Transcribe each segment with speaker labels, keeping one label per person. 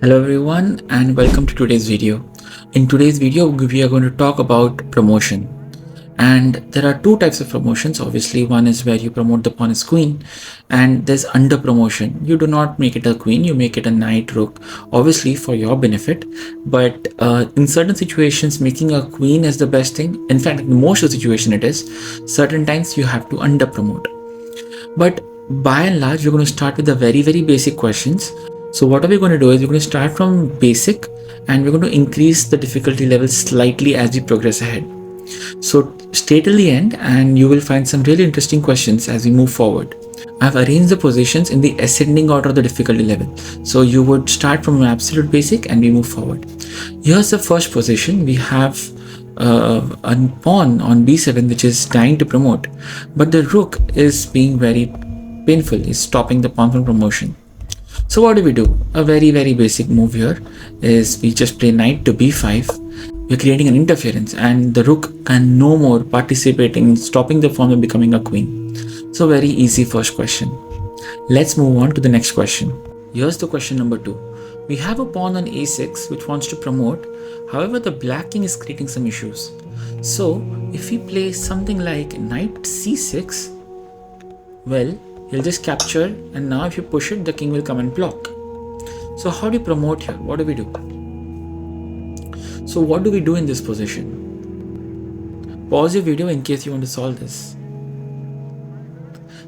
Speaker 1: Hello everyone and welcome to today's video. In today's video we are going to talk about promotion, and there are two types of promotions. Obviously one is where you promote the pawn as queen, and there's under promotion. You do not make it a queen, you make it a knight rook, obviously for your benefit, but in certain situations making a queen is the best thing. In fact, in most of the situation it is. Certain times you have to under promote, but by and large we're going to start with the very basic questions. So what are we going to do is we're going to start from basic and we're going to increase the difficulty level slightly as we progress ahead. So stay till the end and you will find some really interesting questions as we move forward. I've arranged the positions in the ascending order of the difficulty level. So you would start from an absolute basic and we move forward. Here's the first position. We have a pawn on b7 which is dying to promote, but the rook is being very painful, is stopping the pawn from promotion. So what do? A very basic move here is we just play knight to b5. We're creating an interference and the rook can no more participate in stopping the pawn from becoming a queen. So very easy first question. Let's move on to the next question. Here's the question number 2. We have a pawn on a6 which wants to promote. However, the black king is creating some issues. So if we play something like knight c6, well, he'll just capture, and now if you push it, the king will come and block. So how do you promote here? What do we do? So what do we do in this position? Pause your video in case you want to solve this.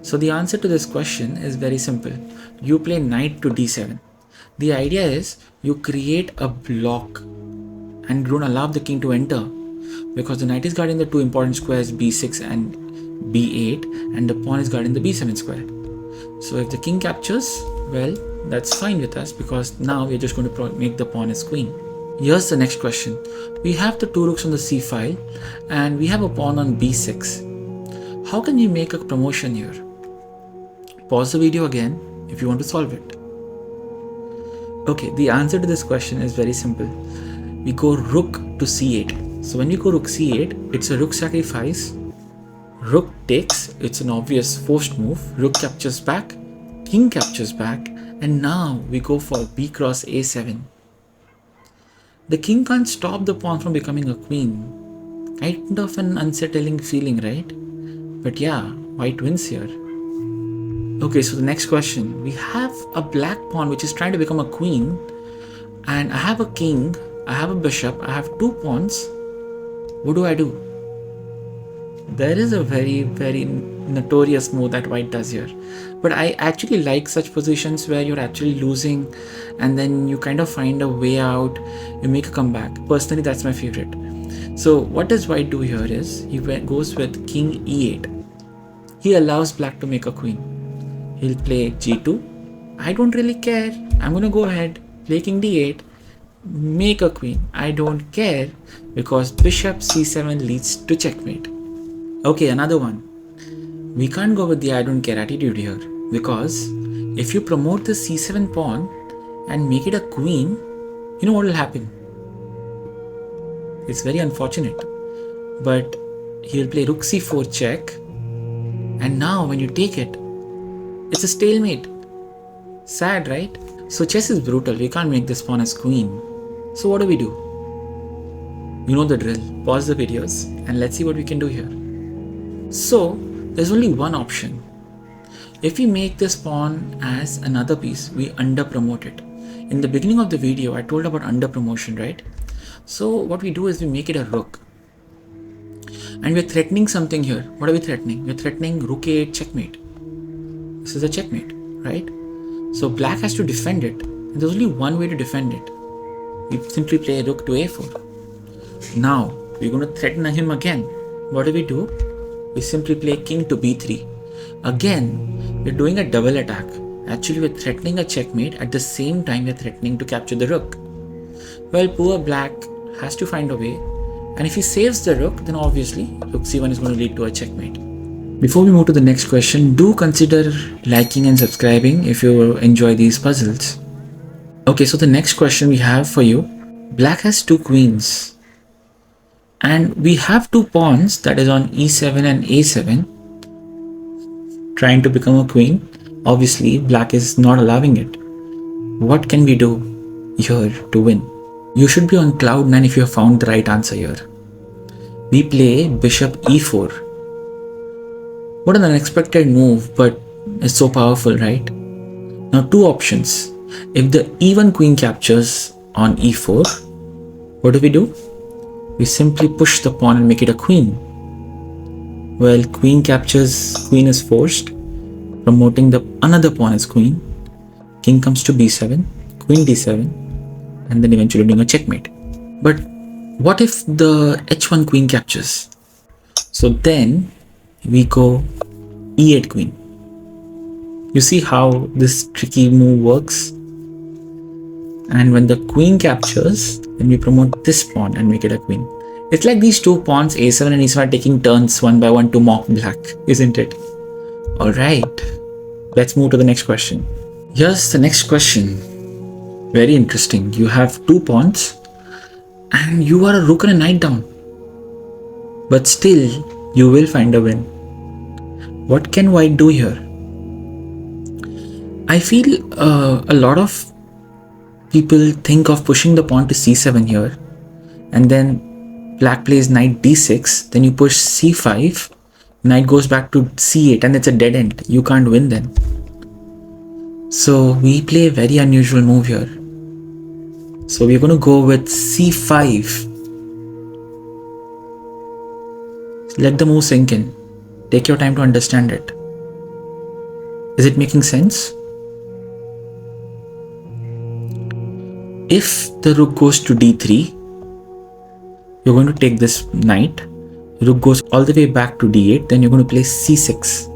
Speaker 1: So the answer to this question is very simple. You play knight to d7. The idea is you create a block and don't allow the king to enter, because the knight is guarding the two important squares b6 and b8 and the pawn is guarding the b7 square. So if the king captures, well, that's fine with us because now we're just going to make the pawn as queen. Here's the next question. We have the two rooks on the c file and we have a pawn on b6. How can we make a promotion here? Pause the video again if you want to solve it. Okay, the answer to this question is very simple. We go rook to c8. So when we go rook c8, it's a rook sacrifice. Rook takes, it's an obvious forced move. Rook captures back, king captures back, and now we go for b cross a7. The king can't stop the pawn from becoming a queen. Kind of an unsettling feeling, right? But yeah, white wins here. Okay, so the next question. We have a black pawn which is trying to become a queen, and I have a king, I have a bishop, I have two pawns. What do? There is a very notorious move that white does here, but I actually like such positions where you're actually losing and then you kind of find a way out, you make a comeback. Personally, that's my favorite. So what does white do here is he goes with king e8. He allows black to make a queen. He'll play g2. I don't really care. I'm gonna go ahead, play king d8, make a queen. I don't care because bishop c7 leads to checkmate. Okay, another one. We can't go with the I don't care attitude here, because if you promote the c7 pawn and make it a queen, you know what will happen? It's very unfortunate, but he'll play rook c4 check, and now when you take it, it's a stalemate. Sad, right? So chess is brutal. We can't make this pawn as queen. So what do? You know the drill. Pause the videos and let's see what we can do here. So there's only one option. If we make this pawn as another piece, we under promote it. In the beginning of the video, I told about under promotion, right? So what we do is we make it a rook. And we're threatening something here. What are we threatening? We're threatening rook a8 checkmate. This is a checkmate, right? So black has to defend it. And there's only one way to defend it. We simply play rook to a4. Now, we're going to threaten him again. What do? We simply play king to b3. Again, we're doing a double attack. Actually, we're threatening a checkmate. At the same time, we're threatening to capture the rook. Well, poor black has to find a way. And if he saves the rook, then obviously rook c1 is going to lead to a checkmate. Before we move to the next question, do consider liking and subscribing if you enjoy these puzzles. Okay, so the next question we have for you. Black has two queens. And we have two pawns, that is on e7 and a7, trying to become a queen. Obviously, black is not allowing it. What can we do? here to win. You should be on cloud 9 if you have found the right answer here. We play bishop e4. What an unexpected move, but it's so powerful, right? Now two options. If the e1 queen captures on e4, what do? We simply push the pawn and make it a queen. Well, queen captures, queen is forced, promoting the another pawn as queen. King comes to b7, queen d7, and then eventually doing a checkmate. But what if the h1 queen captures? So then we go e8 queen. You see how this tricky move works? And when the queen captures, then we promote this pawn and make it a queen. It's like these two pawns, a7 and e7, are taking turns one by one to mock black, isn't it? Alright, let's move to the next question. Here's the next question. Very interesting. You have two pawns and you are a rook and a knight down. But still, you will find a win. What can white do here? I feel a lot of people think of pushing the pawn to c7 here, and then black plays knight d6, then you push c5, knight goes back to c8, and it's a dead end. You can't win then. So we play a very unusual move here. So we're going to go with c5. Let the move sink in. Take your time to understand it. Is it making sense? If the rook goes to d3, you're going to take this knight. Rook goes all the way back to d8, then you're going to play c6.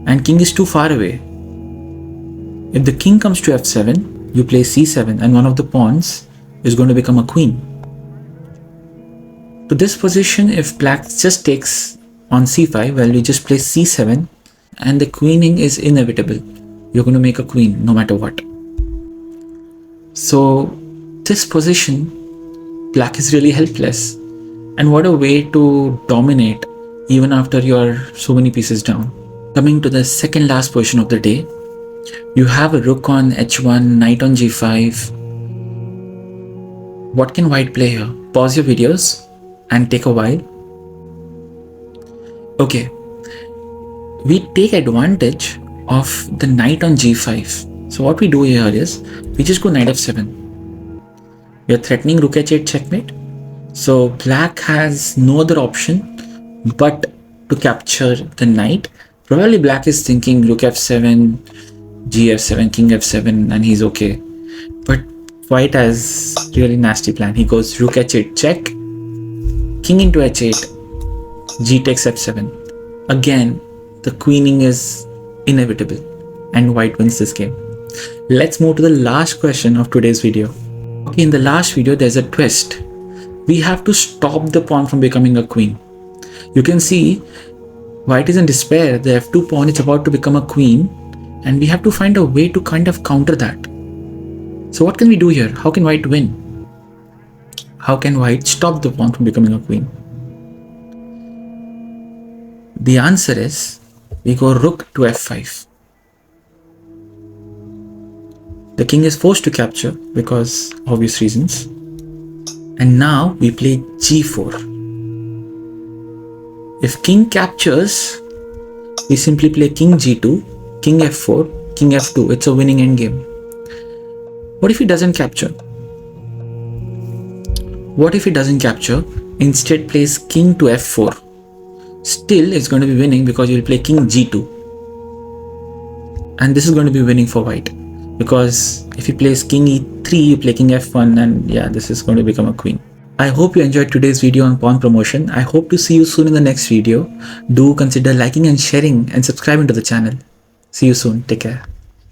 Speaker 1: And king is too far away. If the king comes to f7, you play c7 and one of the pawns is going to become a queen. To this position, if black just takes on c5, well, we just play c7 and the queening is inevitable. You're going to make a queen no matter what. So this position, black is really helpless. And what a way to dominate even after you're so many pieces down. Coming to the second last position of the day, you have a rook on h1, knight on g5. What can white play here? Pause your videos and take a while. Okay, we take advantage of the knight on g5. So what we do here is, we just go knight f7. We are threatening rook h8 checkmate. So black has no other option but to capture the knight. Probably black is thinking rook f7, gf7, king f7, and he's okay. But white has really nasty plan. He goes rook h8 check, king into h8, g takes f7. Again, the queening is inevitable and white wins this game. Let's move to the last question of today's video. Okay, in the last video, there's a twist. We have to stop the pawn from becoming a queen. You can see white is in despair. The f2 pawn is about to become a queen, and we have to find a way to kind of counter that. So what can we do here? How can white win? How can white stop the pawn from becoming a queen? The answer is, we go rook to f5. The king is forced to capture because obvious reasons. And now we play g4. If king captures, we simply play king g2, king f4, king f2. It's a winning endgame. What if he doesn't capture? What if he doesn't capture? Instead plays king to f4. Still, it's going to be winning because you'll play king g2. And this is going to be winning for white. Because if he plays king e3, you play king f1, and yeah, this is going to become a queen. I hope you enjoyed today's video on pawn promotion. I hope to see you soon in the next video. Do consider liking and sharing and subscribing to the channel. See you soon. Take care.